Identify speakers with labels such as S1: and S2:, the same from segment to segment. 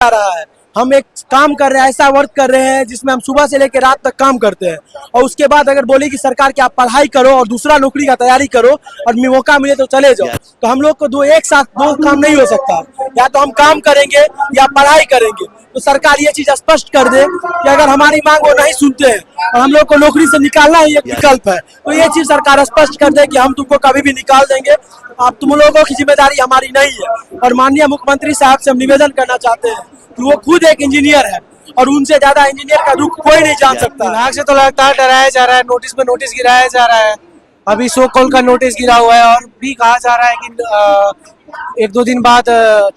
S1: आ रहा है। हम एक काम कर रहे हैं, ऐसा वर्क कर रहे हैं जिसमें हम सुबह से लेकर रात तक काम करते हैं और उसके बाद अगर बोले कि सरकार कि आप पढ़ाई करो और दूसरा नौकरी का तैयारी करो और मौका मिले तो चले जाओ, तो हम लोग को एक साथ दो काम नहीं हो सकता। या तो हम काम करेंगे या पढ़ाई करेंगे। तो सरकार ये चीज स्पष्ट कर दे कि अगर हमारी मांग वो नहीं सुनते हैं और हम लोग को नौकरी से निकालना ही एक विकल्प है, तो ये चीज सरकार स्पष्ट कर दे कि हम तुमको कभी भी निकाल देंगे, अब तुम लोगों की जिम्मेदारी हमारी नहीं है। और माननीय मुख्यमंत्री साहब से हम निवेदन करना चाहते हैं कि वो खुद एक इंजीनियर है और उनसे ज्यादा इंजीनियर का दुख कोई नहीं जान सकता।
S2: विभाग से तो लगातार डराया जा रहा है, नोटिस पे नोटिस गिराया जा रहा है। अभी 100 कॉल का नोटिस गिरा हुआ है और भी कहा जा रहा है कि 1-2 दिन बाद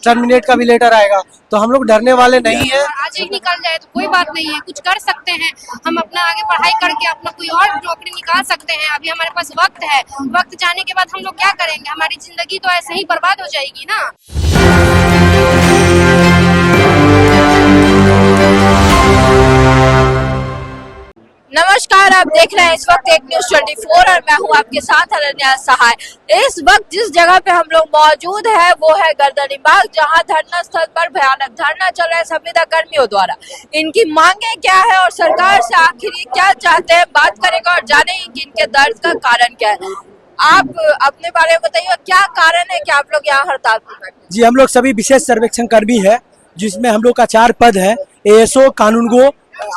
S2: टर्मिनेट का भी लेटर आएगा। तो हम लोग डरने वाले नहीं है।
S3: आज ही निकल जाए तो कोई बात नहीं है, कुछ कर सकते हैं हम, अपना आगे पढ़ाई करके अपना कोई और नौकरी निकाल सकते हैं। अभी हमारे पास वक्त है, वक्त जाने के बाद हम लोग क्या करेंगे? हमारी जिंदगी तो ऐसे ही बर्बाद हो जाएगी ना। नमस्कार, आप देख रहे हैं इस वक्त एक न्यूज़ 24 और मैं हूं आपके साथ अनन्या सहाय। इस वक्त जिस जगह पे हम लोग मौजूद है वो है गर्दनी बाग, जहां धरना स्थल पर भयानक धरना चल रहा है संविदा कर्मियों द्वारा। इनकी मांगे क्या है और सरकार से आखिर ये क्या चाहते हैं, बात करेंगे और जानेंगे कि इनके दर्द का कारण क्या है। आप अपने बारे में बताइए, क्या कारण है कि आप लोग यहाँ हड़ताल पर बैठे?
S1: जी, हम लोग सभी विशेष सर्वेक्षण कर्मी है, जिसमें हम लोग का 4 पद है, ASO, कानूनगो,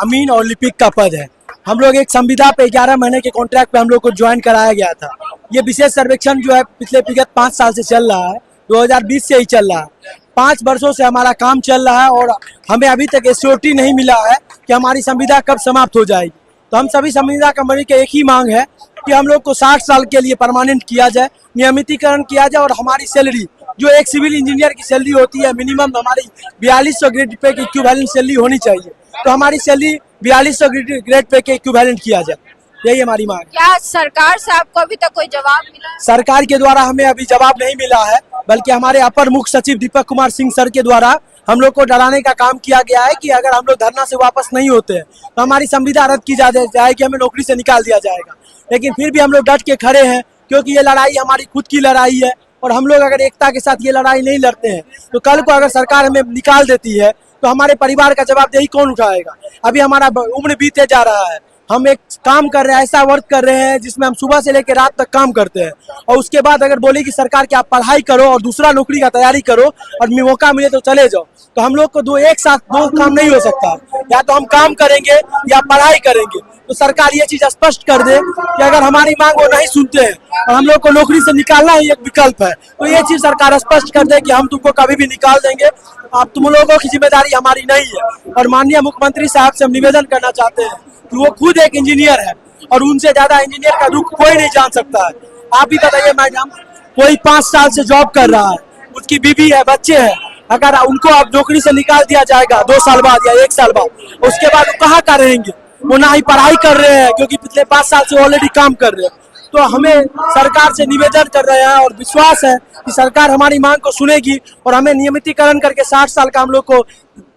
S1: अमीन और लिपिक का पद है। हम लोग एक संविदा पे 11 महीने के कॉन्ट्रैक्ट पे हम लोग को ज्वाइन कराया गया था। ये विशेष सर्वेक्षण जो है पिछले विगत 5 साल से चल रहा है, 2020 से ही चल रहा है। 5 वर्षों से हमारा काम चल रहा है और हमें अभी तक एश्योरिटी नहीं मिला है कि हमारी संविदा कब समाप्त हो जाएगी। तो हम सभी संविदा कर्मी के एक ही मांग है कि हम लोग को 60 साल के लिए परमानेंट किया जाए, नियमितीकरण किया जाए और हमारी सैलरी जो एक सिविल इंजीनियर की सैलरी होती है मिनिमम हमारी 4200 ग्रेड पे की इक्विवेलेंट सैलरी होनी चाहिए, तो हमारी सैलरी 4200 ग्रेड पे के इक्विवेलेंट किया जाए। यही हमारी मांग।
S3: क्या सरकार से आपको अभी तक कोई जवाब मिला?
S1: सरकार के द्वारा हमें अभी जवाब नहीं मिला है, बल्कि हमारे अपर मुख्य सचिव दीपक कुमार सिंह सर के द्वारा हम लोग को डराने का काम किया गया है कि अगर हम लोग धरना से वापस नहीं होते हैं तो हमारी संविदा रद्द की जाएगी, हमें नौकरी से निकाल दिया जाएगा। लेकिन फिर भी हम लोग डट के खड़े हैं, क्योंकि ये लड़ाई हमारी खुद की लड़ाई है और हम लोग अगर एकता के साथ ये लड़ाई नहीं लड़ते हैं तो कल को अगर सरकार हमें निकाल देती है तो हमारे परिवार का जवाबदेही कौन उठाएगा? अभी हमारा उम्र बीते जा रहा है, हम एक काम कर रहे हैं, ऐसा वर्क कर रहे हैं जिसमें हम सुबह से लेकर रात तक काम करते हैं और उसके बाद अगर बोले कि सरकार कि आप पढ़ाई करो और दूसरा नौकरी का तैयारी करो और मौका मिले तो चले जाओ, तो हम लोग को एक साथ दो काम नहीं हो सकता। या तो हम काम करेंगे या पढ़ाई करेंगे। तो सरकार ये चीज स्पष्ट कर दे कि अगर हमारी मांग वो नहीं सुनते हैं और हम लोग को नौकरी से निकालना ही एक विकल्प है, तो ये चीज सरकार स्पष्ट कर दे कि हम तुमको कभी भी निकाल देंगे, अब तुम लोगों की जिम्मेदारी हमारी नहीं है। और माननीय मुख्यमंत्री साहब से हम निवेदन करना चाहते हैं कि वो खुद एक इंजीनियर है और उनसे ज्यादा इंजीनियर का दुख कोई नहीं जान सकता है। आप भी बताइए मैडम, कोई 5 साल से जॉब कर रहा है, उसकी बीवी है, बच्चे हैं, अगर उनको अब नौकरी से निकाल दिया जाएगा 2 साल बाद या 1 साल बाद, उसके बाद वो कहाँ का रहेंगे? वो ना ही पढ़ाई कर रहे हैं क्योंकि पिछले 5 साल से ऑलरेडी काम कर रहे हैं। तो हमें सरकार से निवेदन कर रहे हैं और विश्वास है कि सरकार हमारी मांग को सुनेगी और हमें नियमितीकरण करके 60 साल का हम लोग को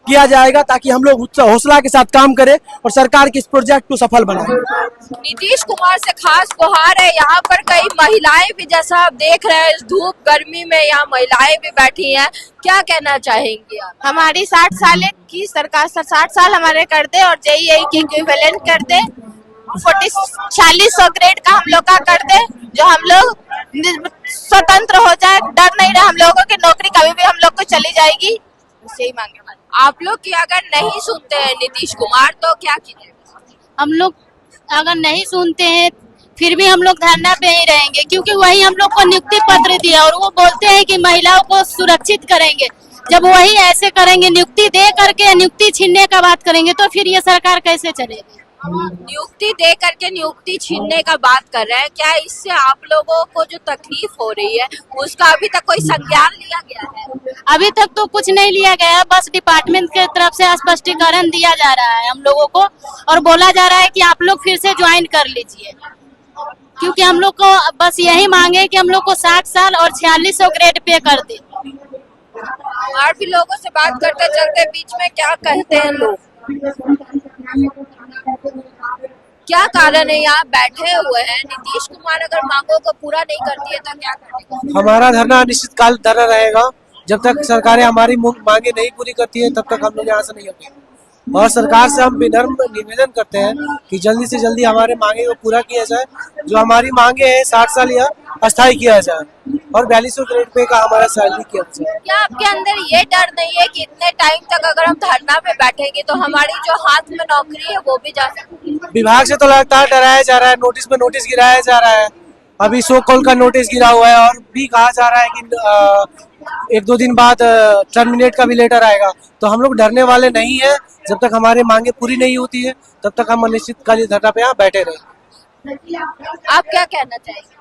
S1: किया जाएगा, ताकि हम लोग हौसला के साथ काम करें और सरकार के इस प्रोजेक्ट को सफल बनाएं।
S3: नीतीश कुमार से खास गुहार है। यहाँ पर कई महिलाएं भी, जैसा आप देख रहे हैं, इस धूप गर्मी में यहाँ महिलाएं भी बैठी हैं। क्या कहना चाहेंगी आप?
S4: हमारी 60 साल की सरकार 60 साल हमारे कर दे और JEE की इक्विवेलेंट कर दे, 4600 ग्रेड का हम लोग का कर दे, जो हम लोग स्वतंत्र हो जाए, डर नहीं रहे हम लोगों की नौकरी कभी भी हम लोग को चली जाएगी। यही मांगे।
S3: आप लोग की अगर नहीं सुनते हैं नीतीश कुमार तो क्या कीजिए?
S4: हम लोग अगर नहीं सुनते हैं फिर भी हम लोग धरना पे ही रहेंगे, क्योंकि वही हम लोग को नियुक्ति पत्र दिया और वो बोलते हैं कि महिलाओं को सुरक्षित करेंगे। जब वही ऐसे करेंगे, नियुक्ति दे करके नियुक्ति छीनने का बात करेंगे, तो फिर ये सरकार कैसे चलेगी?
S3: नियुक्ति दे करके नियुक्ति छीनने का बात कर रहे हैं, क्या इससे आप लोगों को जो तकलीफ हो रही है उसका अभी तक कोई संज्ञान लिया गया है?
S4: अभी तक तो कुछ नहीं लिया गया है, बस डिपार्टमेंट के तरफ से स्पष्टीकरण दिया जा रहा है हम लोगों को और बोला जा रहा है कि आप लोग फिर से ज्वाइन कर लीजिए, क्योंकि हम लोग को बस यही मांगे कि हम लोग को 60 साल और 4600 ग्रेड पे कर दे।
S3: और भी लोगों से बात करते चलते बीच में क्या कहते हैं लोग, क्या कारण है यहाँ बैठे हुए हैं? नीतीश कुमार अगर मांगों को पूरा नहीं करती है तो क्या करेगा?
S2: हमारा धरना अनिश्चितकाल धरना रहेगा जब तक सरकारें हमारी मांगे नहीं पूरी करती है तब तक हम लोग यहाँ से नहीं हटेंगे। और सरकार से हम विनम्र निवेदन करते हैं कि जल्दी से जल्दी हमारे मांगे को पूरा किया जाए। जो हमारी मांगे हैं 60 साल या अस्थायी किया जाए और 4200 ग्रेड पे का हमारा सैलरी किया जाए।
S3: क्या आपके अंदर ये डर नहीं है कि इतने टाइम तक अगर हम धरना पे बैठेंगे तो हमारी जो हाथ में नौकरी है वो भी जा सकती है?
S2: विभाग से तो लगातार डराया जा रहा है, नोटिस पे नोटिस गिराया जा रहा है। अभी 100 कॉल का नोटिस गिरा हुआ है और भी कहा जा रहा है कि 1-2 दिन बाद टर्मिनेट का भी लेटर आएगा। तो हम लोग डरने वाले नहीं है। जब तक हमारे मांगे पूरी नहीं होती है तब तक हम अनिश्चितकालीन धरना पे यहाँ बैठे रहे।
S3: आप क्या कहना चाहेंगे?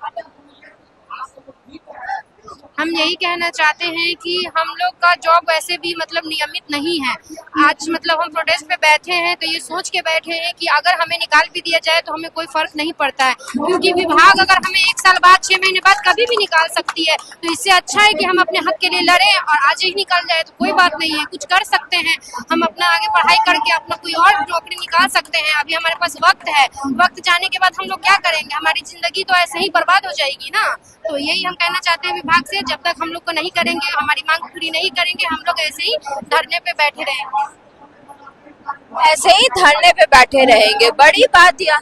S5: हम यही कहना चाहते हैं कि हम लोग का जॉब वैसे भी मतलब नियमित नहीं है। आज मतलब हम प्रोटेस्ट पे बैठे हैं तो ये सोच के बैठे हैं कि अगर हमें निकाल भी दिया जाए तो हमें कोई फर्क नहीं पड़ता है, क्योंकि विभाग अगर हमें 1 साल बाद 6 महीने बाद कभी भी निकाल सकती है। तो इससे अच्छा है कि हम अपने हक के लिए लड़ें और आज ही निकाल जाए तो कोई बात नहीं है, कुछ कर सकते हैं। हम अपना आगे पढ़ाई करके अपना कोई और नौकरी निकाल सकते हैं। अभी हमारे पास वक्त है, वक्त जाने के बाद हम लोग क्या करेंगे? हमारी जिंदगी तो ऐसे ही बर्बाद हो जाएगी ना। तो यही हम कहना चाहते हैं विभाग से, जब तक हम लोग को नहीं करेंगे, हमारी मांग पूरी नहीं करेंगे, हम लोग ऐसे ही धरने पे बैठे रहेंगे।
S3: ऐसे ही धरने पे बैठे रहेंगे। बड़ी बात या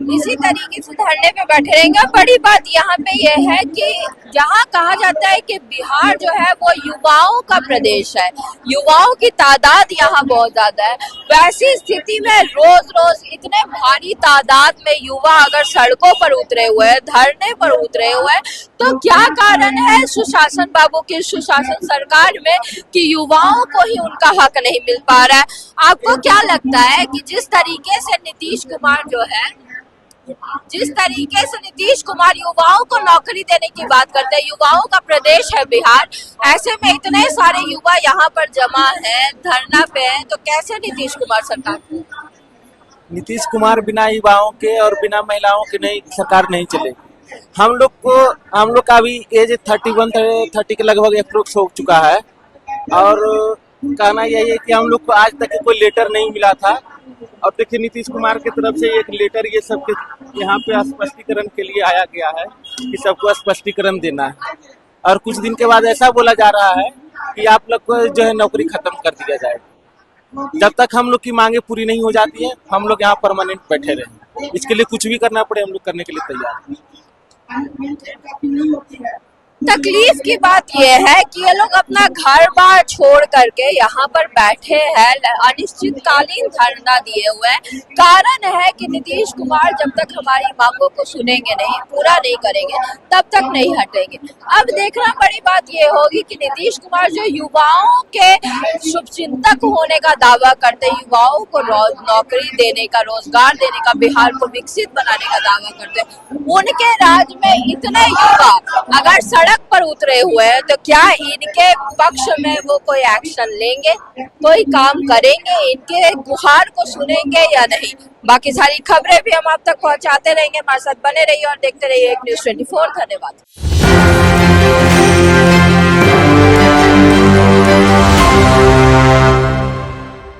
S3: इसी तरीके से धरने पे बैठे रहेंगे। बड़ी बात यहाँ पे ये है कि जहाँ कहा जाता है कि बिहार जो है वो युवाओं का प्रदेश है, युवाओं की तादाद यहाँ बहुत ज्यादा है। वैसी स्थिति में रोज रोज इतने भारी तादाद में युवा अगर सड़कों पर उतरे हुए हैं, धरने पर उतरे हुए हैं, तो क्या कारण है सुशासन बाबू की, सुशासन सरकार में कि युवाओं को ही उनका हक नहीं मिल पा रहा है? आपको क्या लगता है कि जिस तरीके से नीतीश कुमार युवाओं को नौकरी देने की बात करते हैं, युवाओं का प्रदेश है बिहार, ऐसे में इतने सारे युवा यहाँ पर जमा हैं, धरना पे हैं, तो कैसे नीतीश कुमार सरकार?
S6: नीतीश कुमार बिना युवाओं के और बिना महिलाओं के नहीं सरकार नहीं चलेगी। हम लोग का अभी एज 31-30 के लगभग अप्रोक्स हो चुका है और कहना यही है कि हम लोग को आज तक कोई लेटर नहीं मिला था। और देखिए नीतीश कुमार की तरफ से एक लेटर ये सबके यहाँ पे स्पष्टीकरण के लिए आया गया है कि सबको स्पष्टीकरण देना है। और कुछ दिन के बाद ऐसा बोला जा रहा है कि आप लोग को जो है नौकरी खत्म कर दिया जाएगा। जब तक हम लोग की मांगे पूरी नहीं हो जाती है हम लोग यहाँ परमानेंट बैठे रहें। इसके लिए कुछ भी करना पड़े हम लोग करने के लिए तैयार हैं।
S3: तकलीफ की बात यह है कि ये लोग अपना घर बार छोड़ करके यहाँ पर बैठे हैं, अनिश्चितकालीन धरना दिए हुए हैं। कारण है कि नीतीश कुमार जब तक हमारी मांगों को सुनेंगे नहीं, पूरा नहीं करेंगे, तब तक नहीं हटेंगे। अब देखना बड़ी बात ये होगी कि नीतीश कुमार जो युवाओं के शुभचिंतक होने का दावा करते, युवाओं को नौकरी देने का, रोजगार देने का, बिहार को विकसित बनाने का दावा करते, उनके राज्य में इतने युवा अगर सड़क पर उतरे हुए हैं तो क्या इनके पक्ष में वो कोई एक्शन लेंगे, कोई काम करेंगे, इनके गुहार को सुनेंगे या नहीं? बाकी सारी खबरें भी हम आप तक पहुंचाते रहेंगे। हमारे साथ बने रहिए और देखते रहिए एक न्यूज़ 24। धन्यवाद।